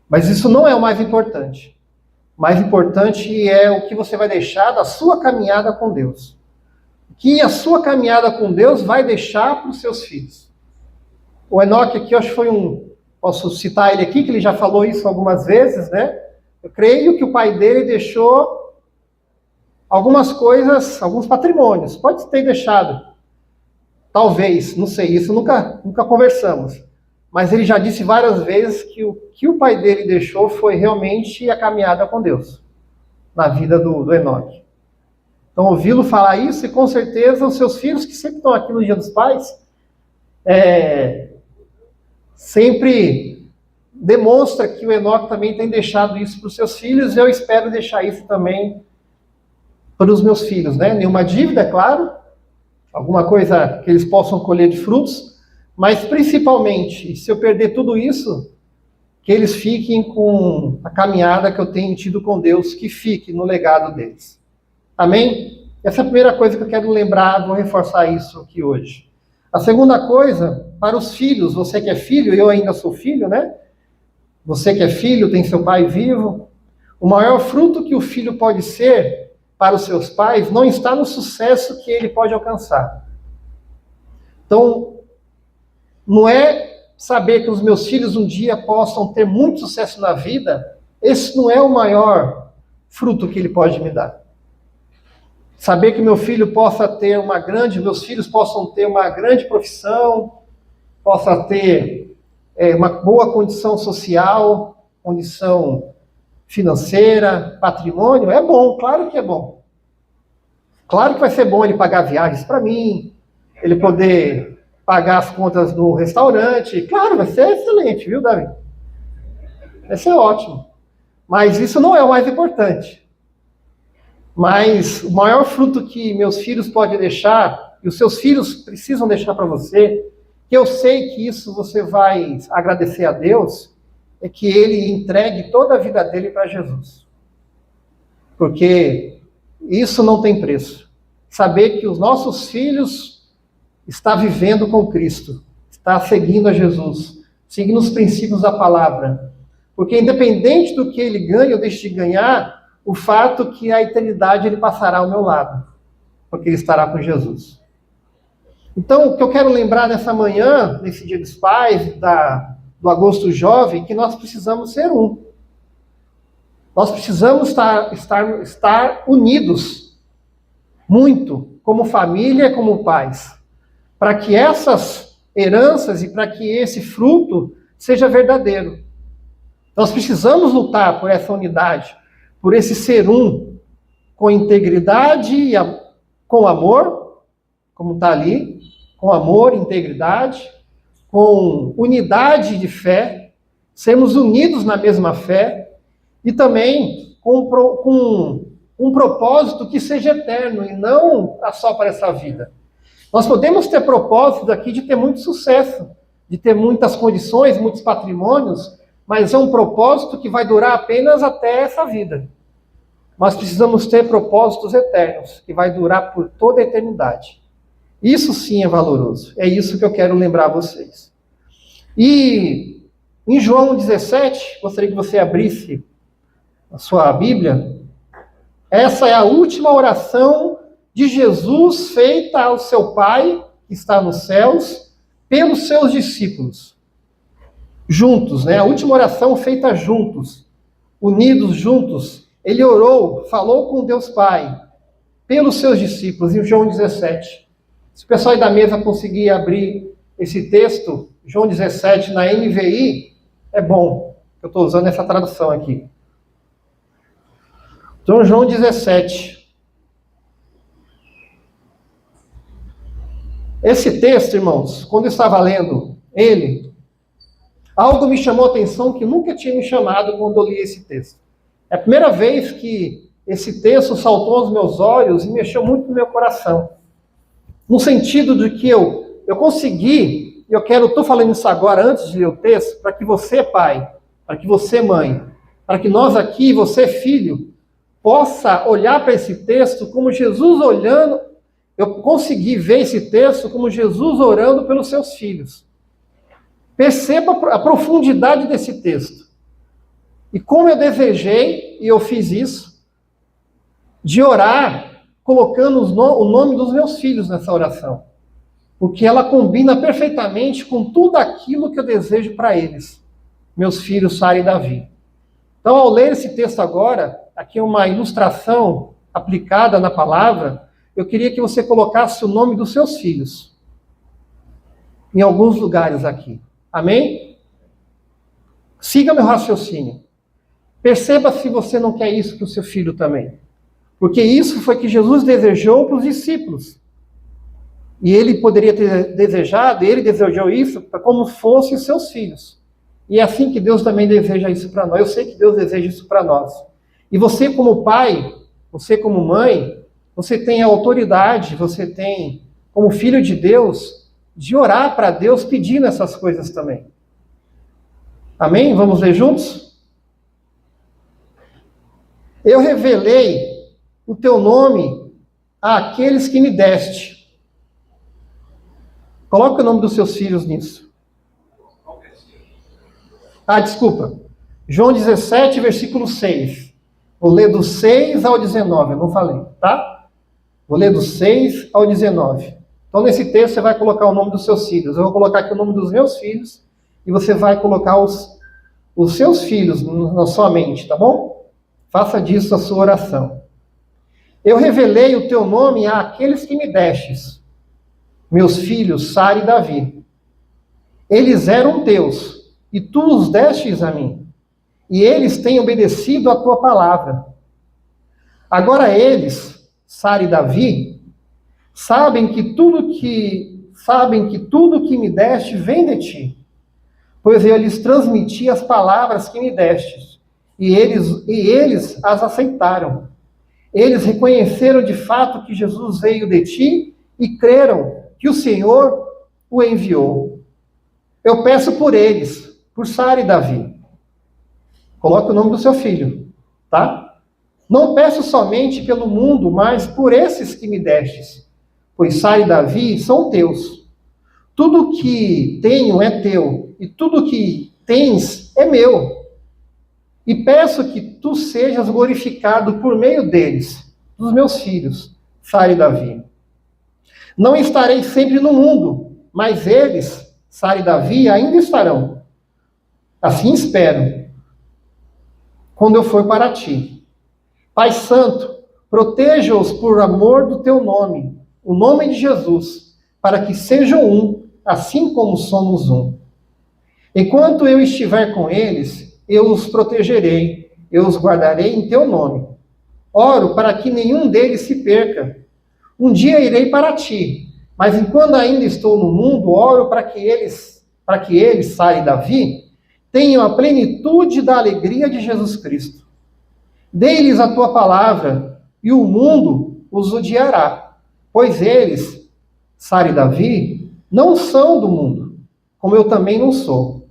Mas isso não é o mais importante. O mais importante é o que você vai deixar da sua caminhada com Deus. O que a sua caminhada com Deus vai deixar para os seus filhos. O Enoque aqui, eu acho que foi posso citar ele aqui, que ele já falou isso algumas vezes, né? Eu creio que o pai dele deixou algumas coisas, alguns patrimônios. Pode ter deixado. Talvez, não sei, isso nunca conversamos. Mas ele já disse várias vezes que o que o pai dele deixou foi realmente a caminhada com Deus, na vida do Enoque. Então, ouvi-lo falar isso, e com certeza os seus filhos, que sempre estão aqui no Dia dos Pais, sempre demonstra que o Enoque também tem deixado isso para os seus filhos, e eu espero deixar isso também para os meus filhos, né? Nenhuma dívida, é claro, alguma coisa que eles possam colher de frutos, mas principalmente, se eu perder tudo isso, que eles fiquem com a caminhada que eu tenho tido com Deus, que fique no legado deles. Amém? Essa é a primeira coisa que eu quero lembrar, vou reforçar isso aqui hoje. A segunda coisa, para os filhos, você que é filho, eu ainda sou filho, né? Você que é filho, tem seu pai vivo. O maior fruto que o filho pode ser para os seus pais não está no sucesso que ele pode alcançar. Então, não é saber que os meus filhos um dia possam ter muito sucesso na vida, esse não é o maior fruto que ele pode me dar. Saber que meu filho meus filhos possam ter uma grande profissão, possa ter uma boa condição social, condição financeira, patrimônio, é bom, claro que é bom. Claro que vai ser bom ele pagar viagens para mim, ele poder pagar as contas no restaurante. Claro, vai ser excelente, viu, Davi? Vai ser ótimo. Mas isso não é o mais importante. Mas o maior fruto que meus filhos podem deixar, e os seus filhos precisam deixar para você, que eu sei que isso você vai agradecer a Deus, é que ele entregue toda a vida dele para Jesus. Porque isso não tem preço. Saber que os nossos filhos estão vivendo com Cristo, está seguindo a Jesus, seguindo os princípios da palavra. Porque independente do que ele ganha ou deixe de ganhar, o fato que a eternidade ele passará ao meu lado, porque ele estará com Jesus. Então, o que eu quero lembrar nessa manhã, nesse Dia dos Pais, do Agosto Jovem, que nós precisamos ser um. Nós precisamos estar unidos, muito, como família, como pais, para que essas heranças e para que esse fruto seja verdadeiro. Nós precisamos lutar por essa unidade, por esse ser um, com integridade e com amor, como está ali, com amor, integridade, com unidade de fé, sermos unidos na mesma fé, e também com um propósito que seja eterno, e não só para essa vida. Nós podemos ter propósito aqui de ter muito sucesso, de ter muitas condições, muitos patrimônios, mas é um propósito que vai durar apenas até essa vida. Nós precisamos ter propósitos eternos, que vai durar por toda a eternidade. Isso sim é valoroso. É isso que eu quero lembrar a vocês. E em João 17, gostaria que você abrisse a sua Bíblia. Essa é a última oração de Jesus feita ao seu Pai, que está nos céus, pelos seus discípulos. Juntos, né? A última oração feita juntos, unidos juntos. Ele orou, falou com Deus Pai, pelos seus discípulos, em João 17. Se o pessoal aí da mesa conseguir abrir esse texto, João 17, na NVI, é bom. Eu estou usando essa tradução aqui. Então, João 17. Esse texto, irmãos, quando eu estava lendo ele, algo me chamou a atenção que nunca tinha me chamado quando eu li esse texto. É a primeira vez que esse texto saltou aos meus olhos e mexeu muito no meu coração. No sentido de que eu consegui, estou falando isso agora antes de ler o texto, para que você, pai, para que você, mãe, para que nós aqui, você, filho, possa olhar para esse texto como Jesus olhando. Eu consegui ver esse texto como Jesus orando pelos seus filhos. Perceba a profundidade desse texto. E como eu desejei, e eu fiz isso, de orar, colocando o nome dos meus filhos nessa oração. Porque ela combina perfeitamente com tudo aquilo que eu desejo para eles. Meus filhos, Sara e Davi. Então, ao ler esse texto agora, aqui é uma ilustração aplicada na palavra, eu queria que você colocasse o nome dos seus filhos. Em alguns lugares aqui. Amém? Siga meu raciocínio. Perceba se você não quer isso para o seu filho também. Porque isso foi que Jesus desejou para os discípulos. E ele poderia ter desejado, ele desejou isso para como fossem os seus filhos. E é assim que Deus também deseja isso para nós. Eu sei que Deus deseja isso para nós. E você como pai, você como mãe, você tem a autoridade, você tem, como filho de Deus, de orar para Deus pedindo essas coisas também. Amém? Vamos ler juntos? Eu revelei o teu nome àqueles que me deste. Coloque o nome dos seus filhos nisso. Desculpa. João 17, versículo 6. Vou ler do 6 ao 19, eu não falei, tá? Vou ler do 6 ao 19. Então, nesse texto, você vai colocar o nome dos seus filhos. Eu vou colocar aqui o nome dos meus filhos e você vai colocar os seus filhos na sua mente, tá bom? Faça disso a sua oração. Eu revelei o teu nome àqueles que me destes, meus filhos, Sara e Davi. Eles eram teus, e tu os destes a mim, e eles têm obedecido à tua palavra. Agora eles, Sara e Davi, sabem que tudo que me deste vem de ti, pois eu lhes transmiti as palavras que me destes, e eles as aceitaram. Eles reconheceram de fato que Jesus veio de ti e creram que o Senhor o enviou. Eu peço por eles, por Sara e Davi. Coloque o nome do seu filho, tá? Não peço somente pelo mundo, mas por esses que me destes, pois Sara e Davi são teus. Tudo que tenho é teu, e tudo que tens é meu. E peço que tu sejas glorificado por meio deles, dos meus filhos, Sara e Davi. Não estarei sempre no mundo, mas eles, Sara e Davi, ainda estarão. Assim espero, quando eu for para ti. Pai Santo, proteja-os por amor do teu nome, o nome de Jesus, para que sejam um, assim como somos um. Enquanto eu estiver com eles, eu os protegerei, eu os guardarei em teu nome. Oro para que nenhum deles se perca. Um dia irei para ti, mas enquanto ainda estou no mundo, oro para que eles, Sara e Davi, tenham a plenitude da alegria de Jesus Cristo. Dê-lhes a tua palavra, e o mundo os odiará, pois eles, Sara e Davi, não são do mundo, como eu também não sou.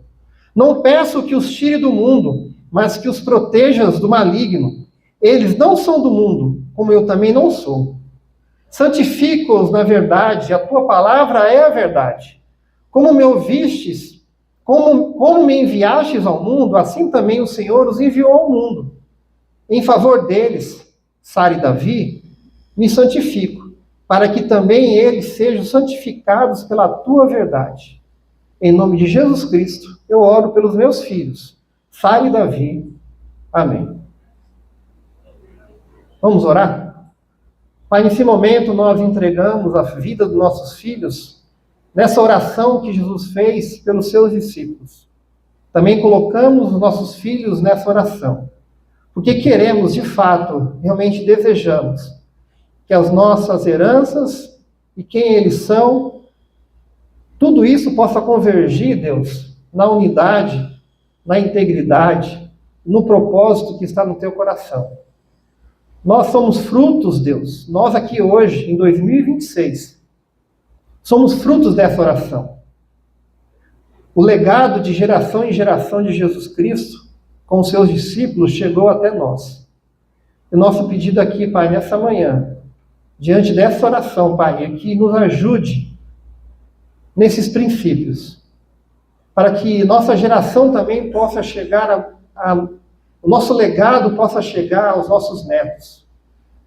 Não peço que os tire do mundo, mas que os protejas do maligno. Eles não são do mundo, como eu também não sou. Santifica-os na verdade, a tua palavra é a verdade. Como me ouvistes, como me enviastes ao mundo, assim também o Senhor os enviou ao mundo. Em favor deles, Sara e Davi, me santifico, para que também eles sejam santificados pela tua verdade. Em nome de Jesus Cristo, eu oro pelos meus filhos, Sara e Davi. Amém. Vamos orar? Pai, nesse momento nós entregamos a vida dos nossos filhos nessa oração que Jesus fez pelos seus discípulos. Também colocamos os nossos filhos nessa oração, porque queremos, de fato, realmente desejamos que as nossas heranças e quem eles são, tudo isso possa convergir, Deus, na unidade, na integridade, no propósito que está no teu coração. Nós somos frutos, Deus, nós aqui hoje, em 2026, somos frutos dessa oração. O legado de geração em geração de Jesus Cristo, com os seus discípulos, chegou até nós. E o nosso pedido aqui, Pai, nessa manhã, diante dessa oração, Pai, é que nos ajude nesses princípios, para que nossa geração também possa chegar a o nosso legado possa chegar aos nossos netos,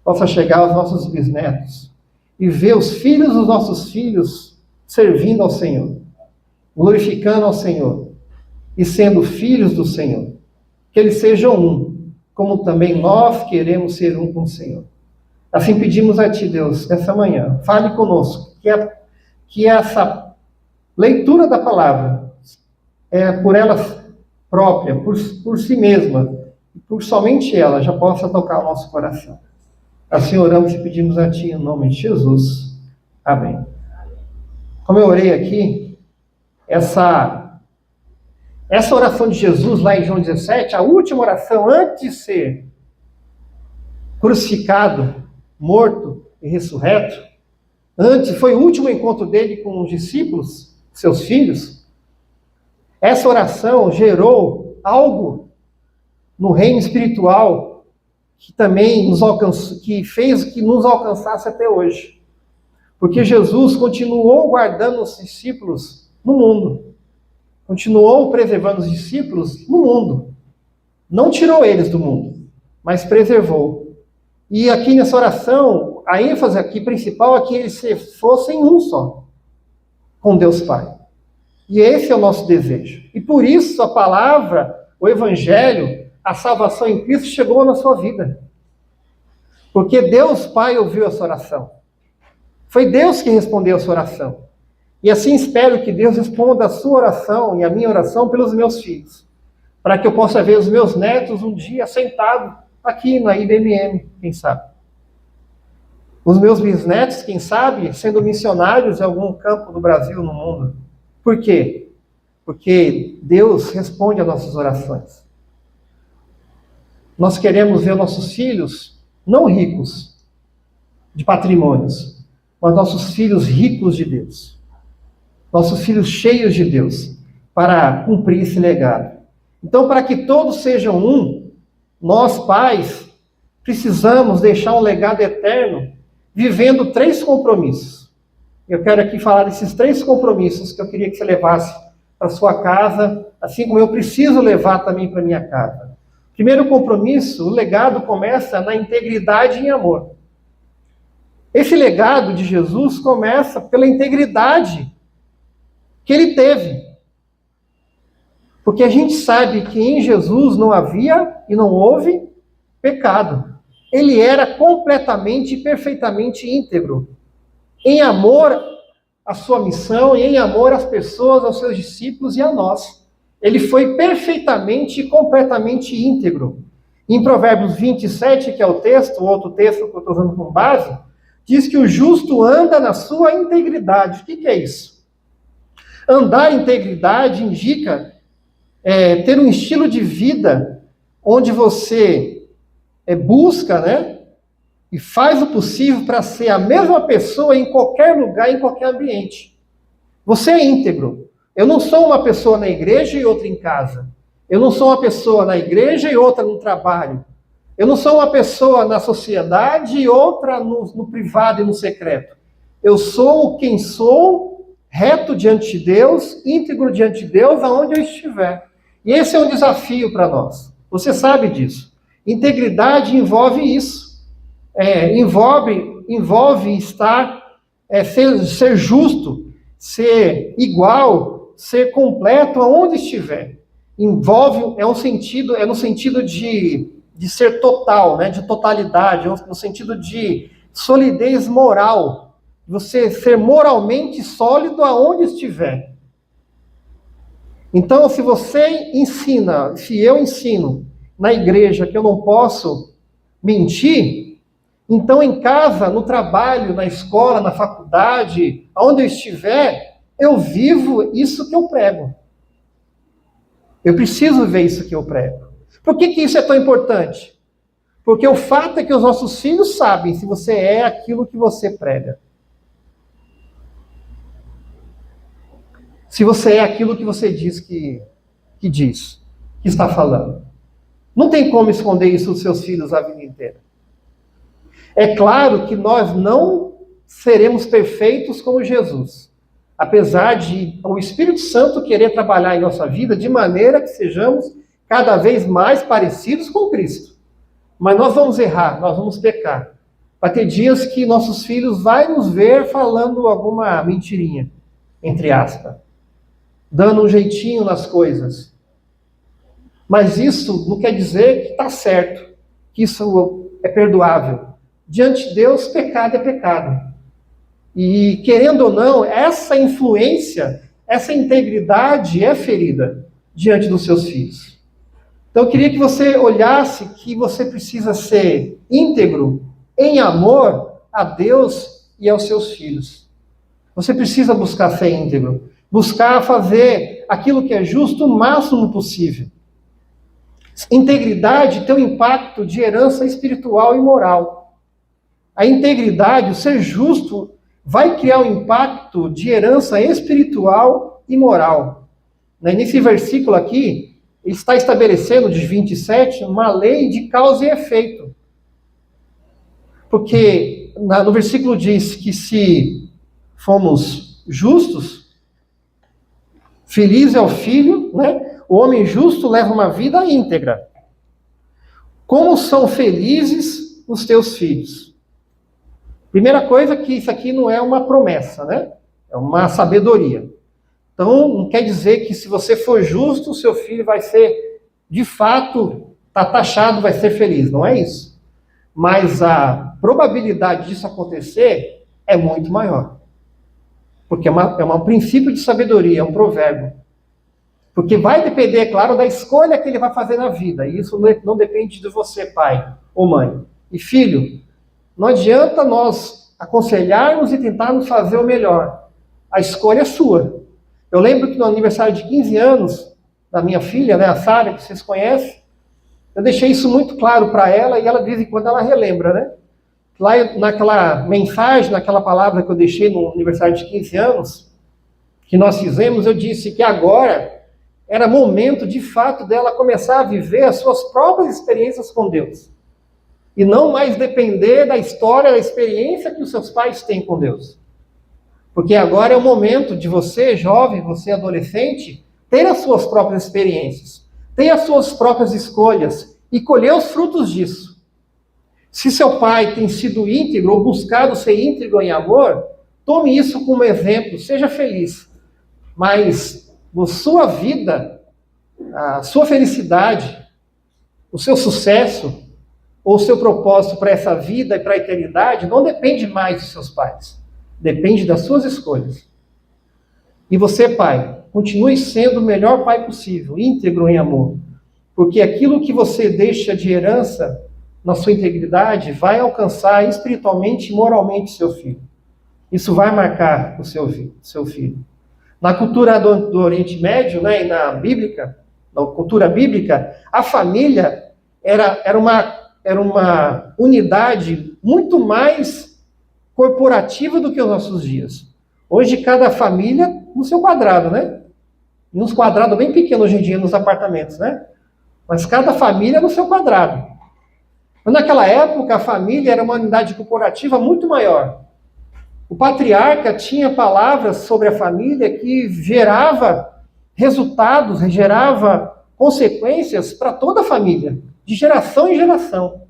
possa chegar aos nossos bisnetos, e ver os filhos dos nossos filhos servindo ao Senhor, glorificando ao Senhor, e sendo filhos do Senhor. Que eles sejam um, como também nós queremos ser um com o Senhor. Assim pedimos a Ti, Deus, nessa manhã, fale conosco, que essa leitura da palavra, por ela própria, por si mesma, por somente ela, já possa tocar o nosso coração. Assim oramos e pedimos a Ti, em nome de Jesus. Amém. Como eu orei aqui, essa oração de Jesus, lá em João 17, a última oração antes de ser crucificado, morto e ressurreto, foi o último encontro dele com os discípulos, seus filhos. Essa oração gerou algo no reino espiritual que também nos alcançou, que fez que nos alcançasse até hoje. Porque Jesus continuou guardando os discípulos no mundo. Continuou preservando os discípulos no mundo. Não tirou eles do mundo, mas preservou. E aqui nessa oração, a ênfase aqui principal é que eles fossem um só, com Deus Pai. E esse é o nosso desejo. E por isso a palavra, o Evangelho, a salvação em Cristo chegou na sua vida. Porque Deus Pai ouviu essa oração. Foi Deus que respondeu a sua oração. E assim espero que Deus responda a sua oração e a minha oração pelos meus filhos. Para que eu possa ver os meus netos um dia sentados aqui na IBMM, quem sabe. Os meus bisnetos, quem sabe, sendo missionários em algum campo do Brasil, no mundo. Por quê? Porque Deus responde às nossas orações. Nós queremos ver nossos filhos não ricos de patrimônios, mas nossos filhos ricos de Deus. Nossos filhos cheios de Deus, para cumprir esse legado. Então, para que todos sejam um, nós, pais, precisamos deixar um legado eterno, vivendo 3 compromissos. Eu quero aqui falar desses 3 compromissos que eu queria que você levasse para sua casa, assim como eu preciso levar também para minha casa. Primeiro compromisso, o legado começa na integridade e amor. Esse legado de Jesus começa pela integridade que ele teve. Porque a gente sabe que em Jesus não havia e não houve pecado. Ele era completamente e perfeitamente íntegro. Em amor à sua missão e em amor às pessoas, aos seus discípulos e a nós. Ele foi perfeitamente e completamente íntegro. Em Provérbios 27, que é o texto, o outro texto que eu estou usando como base, diz que o justo anda na sua integridade. O que é isso? Andar em integridade indica ter um estilo de vida onde você busca, né, e faz o possível para ser a mesma pessoa em qualquer lugar, em qualquer ambiente. Você é íntegro. Eu não sou uma pessoa na igreja e outra em casa. Eu não sou uma pessoa na igreja e outra no trabalho. Eu não sou uma pessoa na sociedade e outra no privado e no secreto. Eu sou quem sou, reto diante de Deus, íntegro diante de Deus, aonde eu estiver. E esse é um desafio para nós. Você sabe disso. Integridade envolve isso. Envolve estar, ser justo, ser igual, ser completo aonde estiver. Envolve, no sentido de ser total, né, de totalidade, no sentido de solidez moral. Você ser moralmente sólido aonde estiver. Então, se eu ensino na igreja que eu não posso mentir, então em casa, no trabalho, na escola, na faculdade, aonde eu estiver, eu vivo isso que eu prego. Eu preciso ver isso que eu prego. Por que isso é tão importante? Porque o fato é que os nossos filhos sabem se você é aquilo que você prega. Se você é aquilo que você diz que está falando. Não tem como esconder isso dos seus filhos a vida inteira. É claro que nós não seremos perfeitos como Jesus. Apesar de o Espírito Santo querer trabalhar em nossa vida de maneira que sejamos cada vez mais parecidos com Cristo. Mas nós vamos errar, nós vamos pecar. Vai ter dias que nossos filhos vão nos ver falando alguma mentirinha, entre aspas, dando um jeitinho nas coisas. Mas isso não quer dizer que está certo, que isso é perdoável. Diante de Deus, pecado é pecado. E, querendo ou não, essa influência, essa integridade é ferida diante dos seus filhos. Então, eu queria que você olhasse que você precisa ser íntegro em amor a Deus e aos seus filhos. Você precisa buscar ser íntegro, buscar fazer aquilo que é justo o máximo possível. Integridade tem um impacto de herança espiritual e moral. A integridade, o ser justo, vai criar um impacto de herança espiritual e moral. Nesse versículo aqui, ele está estabelecendo, de 27, uma lei de causa e efeito. Porque no versículo diz que se fomos justos, feliz é o filho, né? O homem justo leva uma vida íntegra. Como são felizes os teus filhos? Primeira coisa que isso aqui não é uma promessa, né? É uma sabedoria. Então, não quer dizer que se você for justo, o seu filho vai ser, de fato, está taxado, vai ser feliz. Não é isso. Mas a probabilidade disso acontecer é muito maior. Porque é um princípio de sabedoria, é um provérbio. Porque vai depender, é claro, da escolha que ele vai fazer na vida. E isso não depende de você, pai ou mãe. E filho, não adianta nós aconselharmos e tentarmos fazer o melhor. A escolha é sua. Eu lembro que no aniversário de 15 anos da minha filha, né, a Sara, que vocês conhecem, eu deixei isso muito claro para ela e ela, de vez em quando, ela relembra, né? Lá naquela mensagem, naquela palavra que eu deixei no aniversário de 15 anos, que nós fizemos, eu disse que agora era momento, de fato, dela começar a viver as suas próprias experiências com Deus. E não mais depender da história, da experiência que os seus pais têm com Deus. Porque agora é o momento de você, jovem, você adolescente, ter as suas próprias experiências, ter as suas próprias escolhas e colher os frutos disso. Se seu pai tem sido íntegro ou buscado ser íntegro em amor, tome isso como exemplo, seja feliz. Mas a sua vida, a sua felicidade, o seu sucesso ou o seu propósito para essa vida e para a eternidade não depende mais dos seus pais. Depende das suas escolhas. E você, pai, continue sendo o melhor pai possível, íntegro em amor. Porque aquilo que você deixa de herança na sua integridade vai alcançar espiritualmente e moralmente seu filho. Isso vai marcar o seu filho. Na cultura do Oriente Médio, né, e na cultura bíblica, a família era uma unidade muito mais corporativa do que os nossos dias. Hoje, cada família no seu quadrado, né? E uns quadrados bem pequenos hoje em dia nos apartamentos, né? Mas cada família no seu quadrado. Mas naquela época, a família era uma unidade corporativa muito maior. O patriarca tinha palavras sobre a família que gerava resultados, gerava consequências para toda a família, de geração em geração.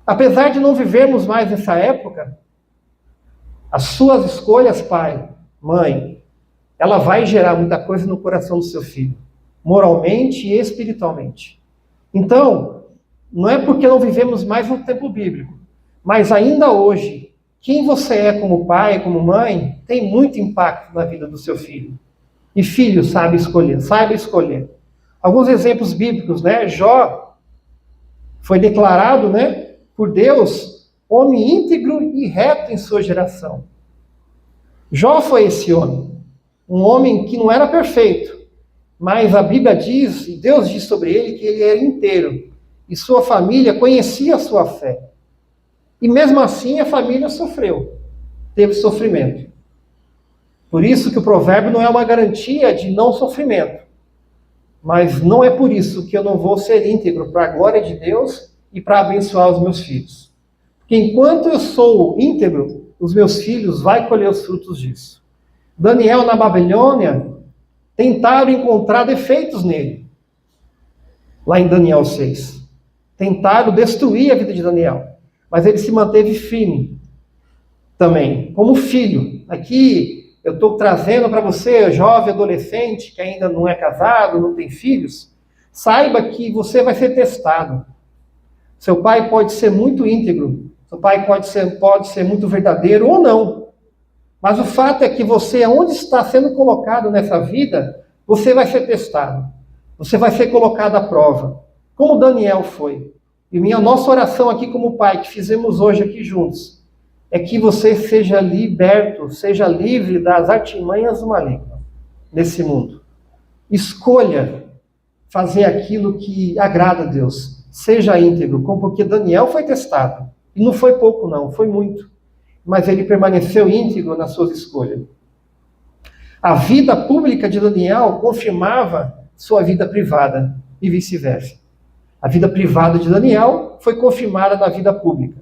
Apesar de não vivermos mais nessa época, as suas escolhas, pai, mãe, ela vai gerar muita coisa no coração do seu filho, moralmente e espiritualmente. Então, não é porque não vivemos mais no tempo bíblico, mas ainda hoje, quem você é como pai, como mãe, tem muito impacto na vida do seu filho. E filho saiba escolher. Alguns exemplos bíblicos, né? Jó foi declarado, né, por Deus, homem íntegro e reto em sua geração. Jó foi esse homem, um homem que não era perfeito, mas a Bíblia diz, e Deus diz sobre ele, que ele era inteiro, e sua família conhecia a sua fé. E mesmo assim a família sofreu, teve sofrimento. Por isso que o provérbio não é uma garantia de não sofrimento. Mas não é por isso que eu não vou ser íntegro para a glória de Deus e para abençoar os meus filhos. Porque enquanto eu sou íntegro, os meus filhos vão colher os frutos disso. Daniel na Babilônia tentaram encontrar defeitos nele. lá em Daniel 6. Tentaram destruir a vida de Daniel, mas ele se manteve firme também, como filho. Aqui eu estou trazendo para você, jovem, adolescente, que ainda não é casado, não tem filhos, saiba que você vai ser testado. Seu pai pode ser muito íntegro, seu pai pode ser muito verdadeiro ou não. Mas o fato é que você, onde está sendo colocado nessa vida, você vai ser testado. Você vai ser colocado à prova. Como Daniel foi. E nossa oração aqui como pai, que fizemos hoje aqui juntos, é que você seja liberto, seja livre das artimanhas do maligno nesse mundo. Escolha fazer aquilo que agrada a Deus. Seja íntegro, porque Daniel foi testado. E não foi pouco não, foi muito. Mas ele permaneceu íntegro nas suas escolhas. A vida pública de Daniel confirmava sua vida privada e vice-versa. A vida privada de Daniel foi confirmada na vida pública.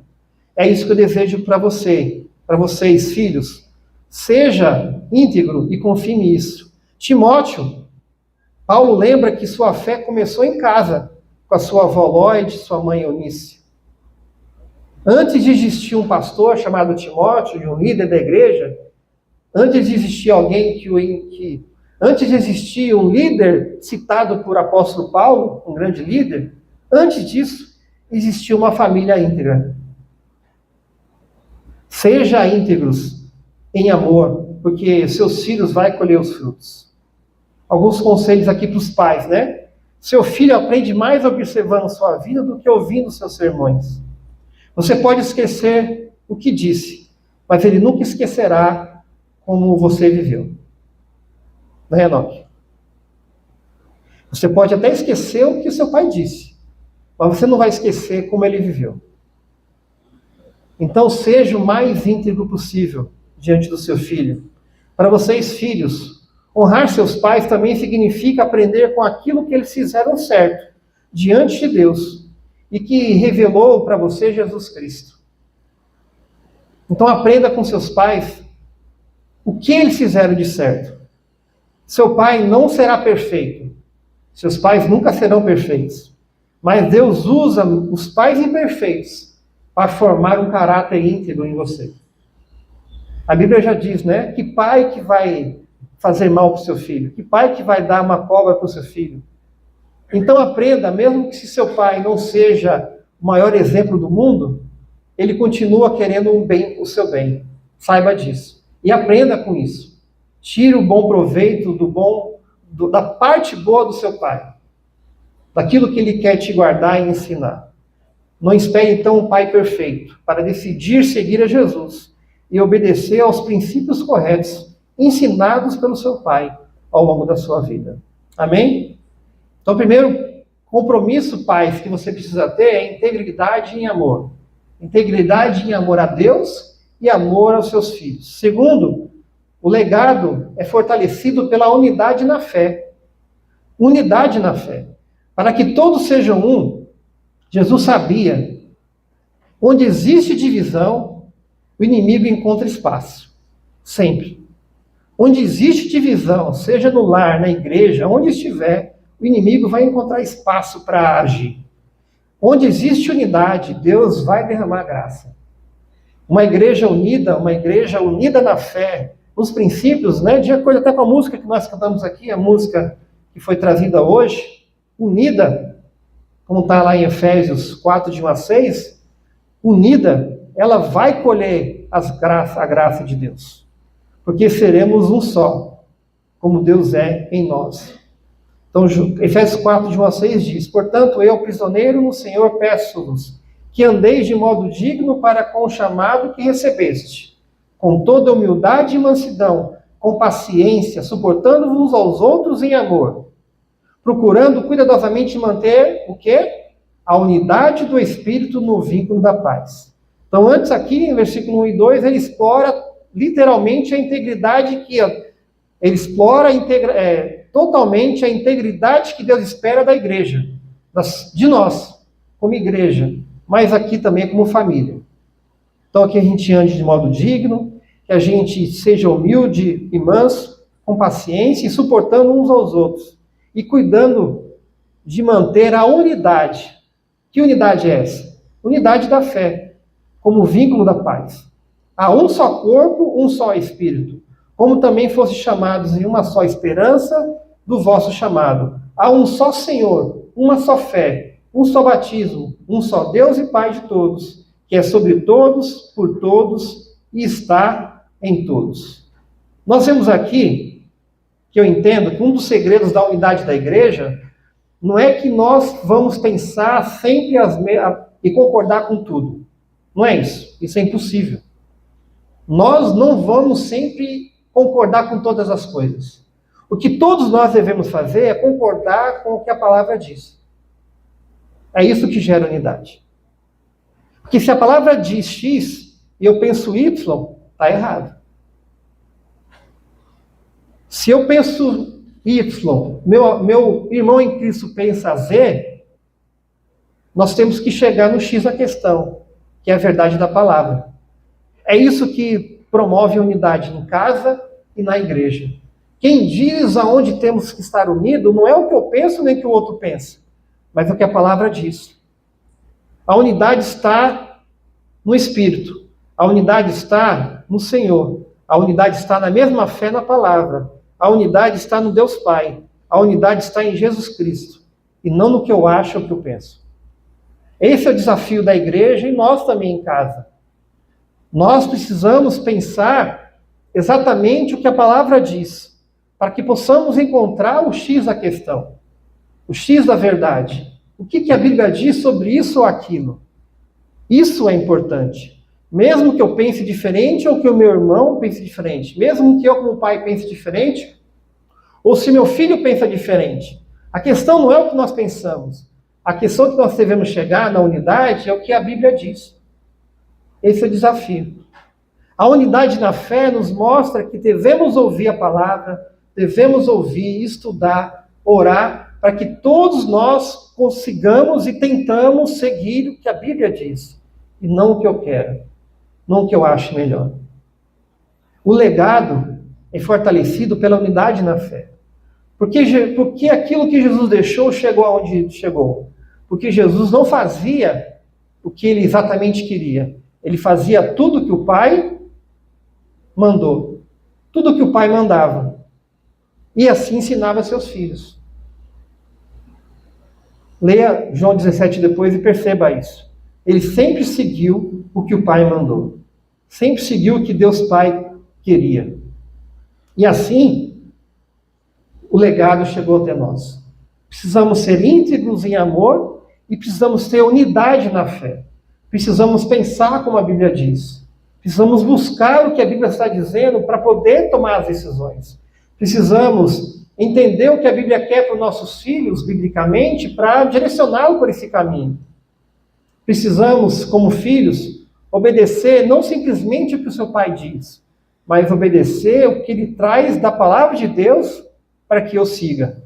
É isso que eu desejo para vocês, filhos. Seja íntegro e confirme isso. Timóteo, Paulo lembra que sua fé começou em casa, com a sua avó Lloyd, sua mãe Eunice. Antes de existir um pastor chamado Timóteo, um líder da igreja, antes de existir antes de existir um líder citado por apóstolo Paulo, um grande líder, antes disso, existia uma família íntegra. Seja íntegros em amor, porque seus filhos vão colher os frutos. Alguns conselhos aqui para os pais, né? Seu filho aprende mais observando sua vida do que ouvindo seus sermões. Você pode esquecer o que disse, mas ele nunca esquecerá como você viveu. Não é, Enoque? Você pode até esquecer o que seu pai disse, mas você não vai esquecer como ele viveu. Então, seja o mais íntegro possível diante do seu filho. Para vocês, filhos, honrar seus pais também significa aprender com aquilo que eles fizeram certo, diante de Deus, e que revelou para você Jesus Cristo. Então aprenda com seus pais o que eles fizeram de certo. Seu pai não será perfeito. Seus pais nunca serão perfeitos. Mas Deus usa os pais imperfeitos para formar um caráter íntegro em você. A Bíblia já diz, né? Que pai que vai fazer mal para o seu filho? Que pai que vai dar uma cobra para o seu filho? Então aprenda, mesmo que se seu pai não seja o maior exemplo do mundo, ele continua querendo o seu bem. Saiba disso. E aprenda com isso. Tire o bom proveito da parte boa do seu pai. Daquilo que ele quer te guardar e ensinar. Não espere então um pai perfeito para decidir seguir a Jesus e obedecer aos princípios corretos ensinados pelo seu pai ao longo da sua vida. Amém? Então, o primeiro compromisso, pais, que você precisa ter é integridade em amor. Integridade em amor a Deus e amor aos seus filhos. Segundo, o legado é fortalecido pela unidade na fé. Unidade na fé. Para que todos sejam um, Jesus sabia, onde existe divisão, o inimigo encontra espaço. Sempre. Onde existe divisão, seja no lar, na igreja, onde estiver, o inimigo vai encontrar espaço para agir. Onde existe unidade, Deus vai derramar graça. Uma igreja unida na fé, nos princípios, né, de acordo até com a música que nós cantamos aqui, a música que foi trazida hoje, unida, como está lá em Efésios 4, de 1 a 6, unida, ela vai colher a graça de Deus. Porque seremos um só, como Deus é em nós. Então, Efésios 4, de 1 a 6 diz: portanto, eu, prisioneiro no Senhor, peço-vos que andeis de modo digno para com o chamado que recebeste, com toda humildade e mansidão, com paciência, suportando-vos aos outros em amor, procurando cuidadosamente manter o quê? A unidade do Espírito no vínculo da paz. Então, antes aqui, em versículo 1 e 2, ele explora literalmente a integridade ele explora totalmente a integridade que Deus espera da igreja, de nós, como igreja, mas aqui também como família. Então, que a gente ande de modo digno, que a gente seja humilde e manso, com paciência e suportando uns aos outros, e cuidando de manter a unidade. Que unidade é essa? Unidade da fé, como vínculo da paz. Há um só corpo, um só Espírito, como também fosse chamados em uma só esperança do vosso chamado. Há um só Senhor, uma só fé, um só batismo, um só Deus e Pai de todos, que é sobre todos, por todos e está em todos. Nós vemos aqui, que eu entendo, que um dos segredos da unidade da igreja não é que nós vamos pensar sempre e concordar com tudo. Não é isso. Isso é impossível. Nós não vamos sempre concordar com todas as coisas. O que todos nós devemos fazer é concordar com o que a palavra diz. É isso que gera unidade. Porque se a palavra diz X e eu penso Y, está errado. Se eu penso Y, meu irmão em Cristo pensa Z, nós temos que chegar no X da questão, que é a verdade da palavra. É isso que promove a unidade em casa e na igreja. Quem diz aonde temos que estar unidos não é o que eu penso nem o que o outro pensa, mas o que a palavra diz. A unidade está no Espírito. A unidade está no Senhor. A unidade está na mesma fé na palavra. A unidade está no Deus Pai. A unidade está em Jesus Cristo. E não no que eu acho ou o que eu penso. Esse é o desafio da igreja e nós também em casa. Nós precisamos pensar exatamente o que a palavra diz, para que possamos encontrar o X da questão, o X da verdade. O que a Bíblia diz sobre isso ou aquilo? Isso é importante. Mesmo que eu pense diferente ou que o meu irmão pense diferente, mesmo que eu como pai pense diferente, ou se meu filho pensa diferente, a questão não é o que nós pensamos. A questão que nós devemos chegar na unidade é o que a Bíblia diz. Esse é o desafio. A unidade na fé nos mostra que devemos ouvir a palavra, devemos ouvir, estudar, orar, para que todos nós consigamos e tentamos seguir o que a Bíblia diz, e não o que eu quero, não o que eu acho melhor. O legado é fortalecido pela unidade na fé. Porque aquilo que Jesus deixou chegou aonde chegou. Porque Jesus não fazia o que ele exatamente queria. Ele fazia tudo que o Pai mandou. Tudo que o Pai mandava. E assim ensinava seus filhos. Leia João 17 depois e perceba isso. Ele sempre seguiu o que o Pai mandou. Sempre seguiu o que Deus Pai queria. E assim, o legado chegou até nós. Precisamos ser íntegros em amor e precisamos ter unidade na fé. Precisamos pensar como a Bíblia diz. Precisamos buscar o que a Bíblia está dizendo para poder tomar as decisões. Precisamos entender o que a Bíblia quer para os nossos filhos, biblicamente, para direcioná-lo por esse caminho. Precisamos, como filhos, obedecer não simplesmente o que o seu pai diz, mas obedecer o que ele traz da palavra de Deus para que eu siga.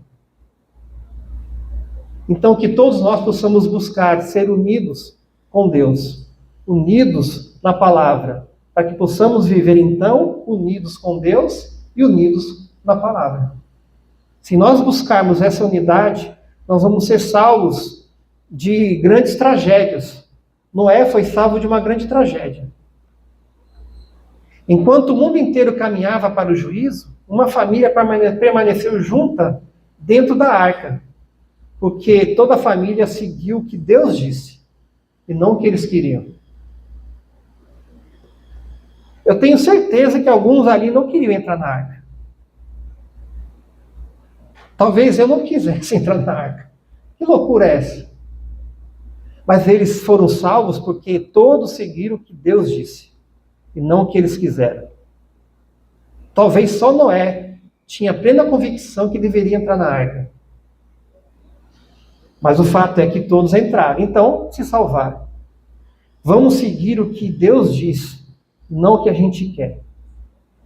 Então, que todos nós possamos buscar ser unidos com Deus, unidos na palavra, para que possamos viver, então, unidos com Deus e unidos na palavra. Se nós buscarmos essa unidade, nós vamos ser salvos de grandes tragédias. Noé foi salvo de uma grande tragédia. Enquanto o mundo inteiro caminhava para o juízo, uma família permaneceu junta dentro da arca, porque toda a família seguiu o que Deus disse, e não o que eles queriam. Eu tenho certeza que alguns ali não queriam entrar na arca. Talvez eu não quisesse entrar na arca. Que loucura é essa? Mas eles foram salvos porque todos seguiram o que Deus disse, e não o que eles quiseram. Talvez só Noé tinha plena convicção que deveria entrar na arca. Mas o fato é que todos entraram, então se salvaram. Vamos seguir o que Deus diz, não o que a gente quer,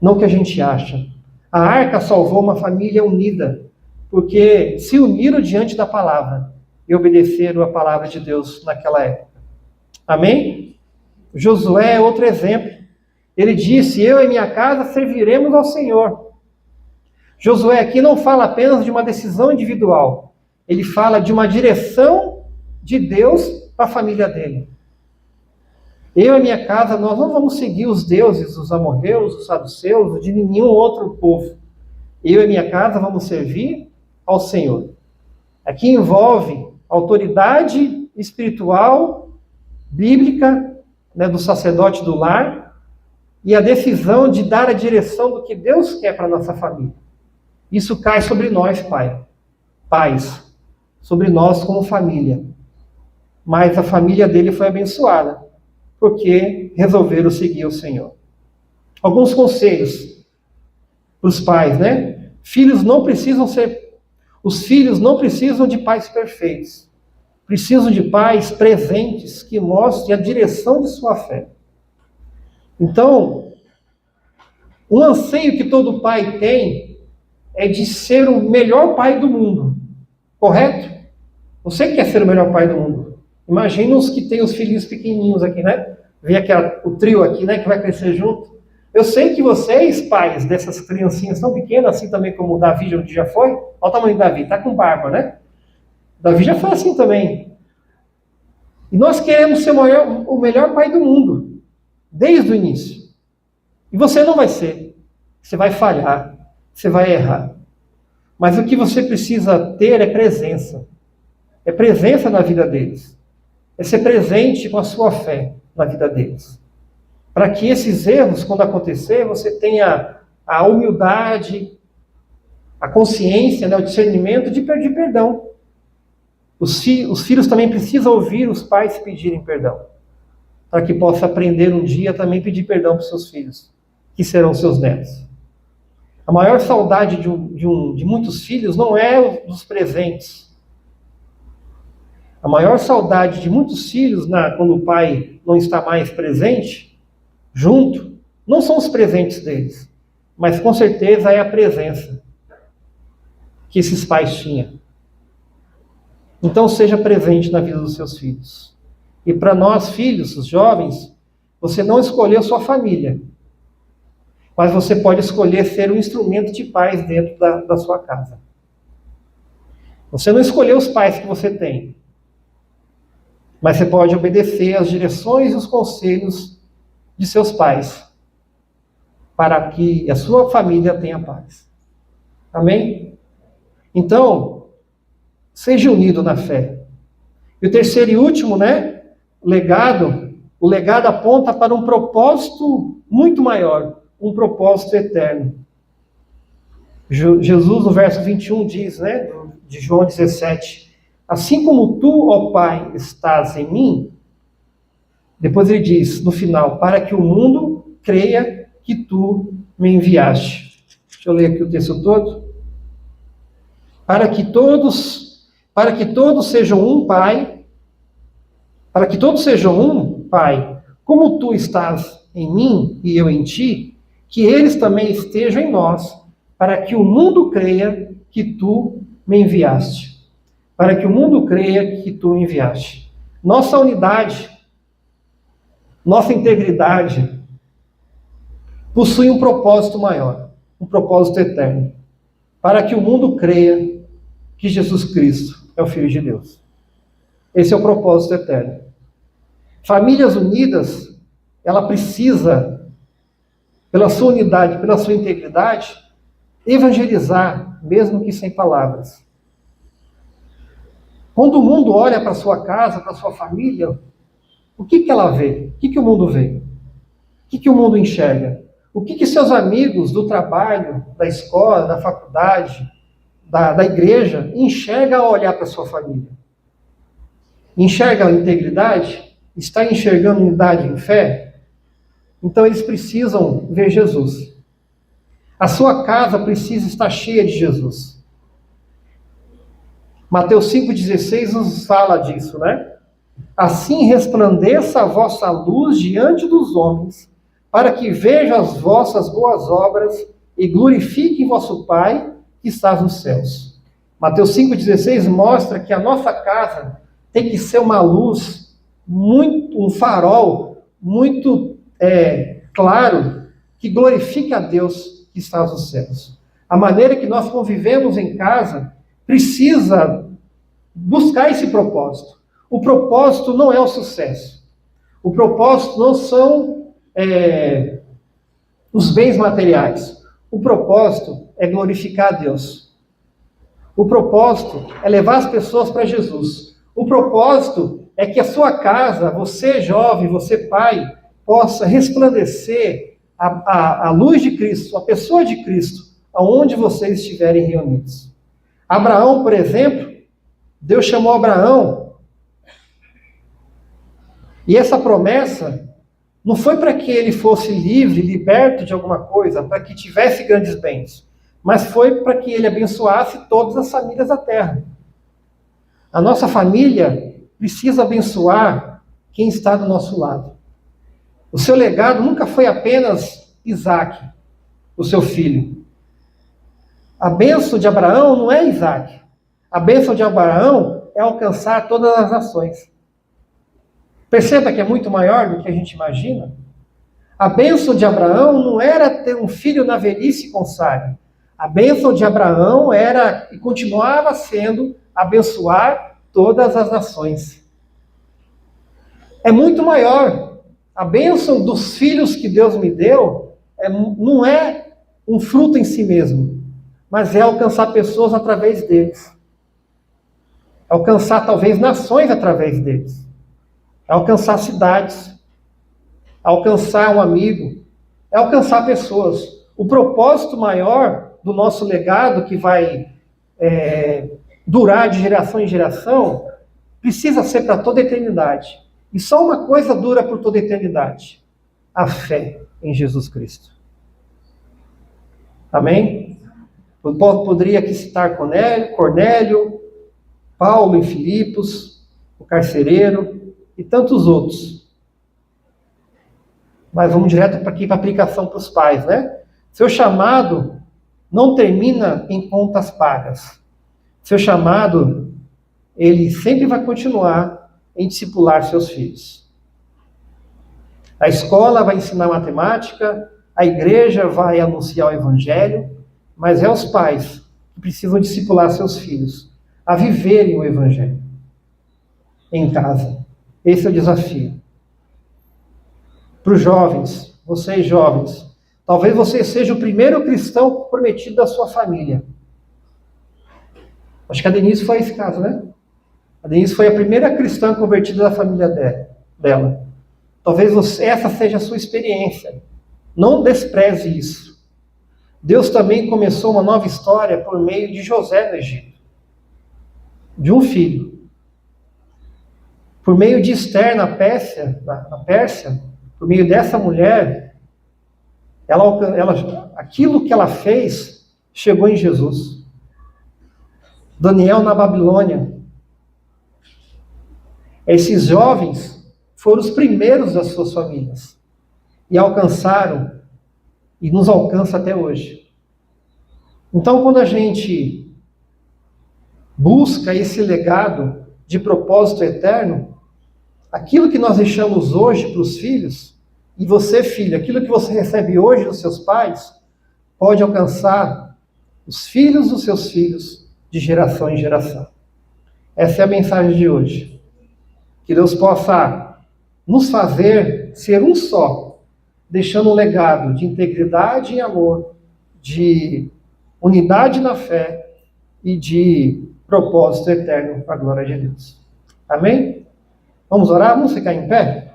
não o que a gente acha. A arca salvou uma família unida, porque se uniram diante da palavra e obedeceram a palavra de Deus naquela época. Amém? Josué é outro exemplo. Ele disse: eu e minha casa serviremos ao Senhor. Josué aqui não fala apenas de uma decisão individual. ele fala de uma direção de Deus para a família dele. Eu e minha casa, nós não vamos seguir os deuses, os amorreus, os saduceus, de nenhum outro povo. Eu e minha casa vamos servir ao Senhor. Aqui envolve autoridade espiritual, bíblica, né, do sacerdote do lar, e a decisão de dar a direção do que Deus quer para a nossa família. Isso cai sobre nós, pais, sobre nós como família. Mas a família dele foi abençoada, porque resolveram seguir o Senhor. Alguns conselhos para os pais, né? Os filhos não precisam de pais perfeitos. Precisam de pais presentes que mostrem a direção de sua fé. Então, um anseio que todo pai tem é de ser o melhor pai do mundo. Correto? Você quer ser o melhor pai do mundo. Imagina os que têm os filhinhos pequenininhos aqui, né? Vem o trio aqui, né? Que vai crescer junto. Eu sei que vocês, pais dessas criancinhas tão pequenas, assim também como o Davi já foi. Olha o tamanho do Davi, tá com barba, né? Davi já foi assim também. E nós queremos ser o melhor pai do mundo, desde o início. E você não vai ser. Você vai falhar, você vai errar. Mas o que você precisa ter é presença. É presença na vida deles. É ser presente com a sua fé na vida deles. Para que esses erros, quando acontecer, você tenha a humildade, a consciência, né, o discernimento de pedir perdão. Os filhos também precisam ouvir os pais pedirem perdão, para que possa aprender um dia também pedir perdão para os seus filhos, que serão seus netos. A maior saudade de muitos filhos não é dos presentes. A maior saudade de muitos filhos, quando o pai não está mais presente, junto, não são os presentes deles, mas com certeza é a presença que esses pais tinham. Então seja presente na vida dos seus filhos. E para nós, filhos, os jovens, você não escolheu sua família, mas você pode escolher ser um instrumento de paz dentro da sua casa. Você não escolheu os pais que você tem, mas você pode obedecer às direções e os conselhos de seus pais, para que a sua família tenha paz. Amém? Então, seja unido na fé. E o terceiro e último, né? O legado aponta para um propósito muito maior, um propósito eterno. Jesus, no verso 21, diz, né, de João 17, assim como tu, ó Pai, estás em mim, depois ele diz, no final, para que o mundo creia que tu me enviaste. Deixa eu ler aqui o texto todo. Para que todos sejam um, Pai, como tu estás em mim e eu em ti, que eles também estejam em nós, para que o mundo creia que tu me enviaste. Para que o mundo creia que tu me enviaste. Nossa unidade, nossa integridade, possui um propósito maior, um propósito eterno, para que o mundo creia que Jesus Cristo é o Filho de Deus. Esse é o propósito eterno. Famílias unidas, ela precisa, pela sua unidade, pela sua integridade, evangelizar, mesmo que sem palavras. Quando o mundo olha para a sua casa, para a sua família, o que ela vê? O que o mundo vê? O que o mundo enxerga? O que seus amigos do trabalho, da escola, da faculdade, da igreja, enxerga ao olhar para a sua família? Enxerga a integridade? Está enxergando unidade em fé? Então eles precisam ver Jesus. A sua casa precisa estar cheia de Jesus. Mateus 5,16 nos fala disso, né? Assim resplandeça a vossa luz diante dos homens, para que vejam as vossas boas obras e glorifiquem vosso Pai que está nos céus. Mateus 5,16 mostra que a nossa casa tem que ser uma luz, um farol muito claro, que glorifique a Deus que está nos céus. A maneira que nós convivemos em casa precisa buscar esse propósito. O propósito não é o sucesso. O propósito não são os bens materiais. O propósito é glorificar a Deus. O propósito é levar as pessoas para Jesus. O propósito é que a sua casa, você jovem, você pai, possa resplandecer a luz de Cristo, a pessoa de Cristo, aonde vocês estiverem reunidos. Abraão, por exemplo, Deus chamou Abraão, e essa promessa não foi para que ele fosse livre, liberto de alguma coisa, para que tivesse grandes bens, mas foi para que ele abençoasse todas as famílias da terra. A nossa família precisa abençoar quem está do nosso lado. O seu legado nunca foi apenas Isaac, o seu filho. A bênção de Abraão não é Isaac. A bênção de Abraão é alcançar todas as nações. Perceba que é muito maior do que a gente imagina. A bênção de Abraão não era ter um filho na velhice com Sara. A bênção de Abraão era, e continuava sendo, abençoar todas as nações. É muito maior. A bênção dos filhos que Deus me deu não é um fruto em si mesmo, mas é alcançar pessoas através deles. Alcançar talvez nações através deles. Alcançar cidades. Alcançar um amigo. É alcançar pessoas. O propósito maior do nosso legado, que vai durar de geração em geração, precisa ser para toda a eternidade. E só uma coisa dura por toda a eternidade: a fé em Jesus Cristo. Amém? Eu poderia aqui citar Cornélio, Paulo em Filipos, o carcereiro e tantos outros. Mas vamos direto para aqui para a aplicação para os pais, né? Seu chamado não termina em contas pagas. Seu chamado, ele sempre vai continuar em discipular seus filhos. A escola vai ensinar matemática, a igreja vai anunciar o evangelho, mas é os pais que precisam discipular seus filhos a viverem o evangelho em casa. Esse é o desafio. Para os jovens, vocês jovens, talvez você seja o primeiro cristão comprometido da sua família. Acho que a Denise foi esse caso, né? A Denise foi a primeira cristã convertida da família dela. Talvez essa seja a sua experiência. Não despreze isso. Deus também começou uma nova história por meio de José no Egito. De um filho. Por meio de Esther na Pérsia, por meio dessa mulher, aquilo que ela fez chegou em Jesus. Daniel na Babilônia. Esses jovens foram os primeiros das suas famílias e alcançaram e nos alcança até hoje. Então, quando a gente busca esse legado de propósito eterno, aquilo que nós deixamos hoje para os filhos, e você, filho, aquilo que você recebe hoje dos seus pais, pode alcançar os filhos dos seus filhos de geração em geração. Essa é a mensagem de hoje. Que Deus possa nos fazer ser um só, deixando um legado de integridade e amor, de unidade na fé e de propósito eterno para a glória de Deus. Amém? Vamos orar? Vamos ficar em pé?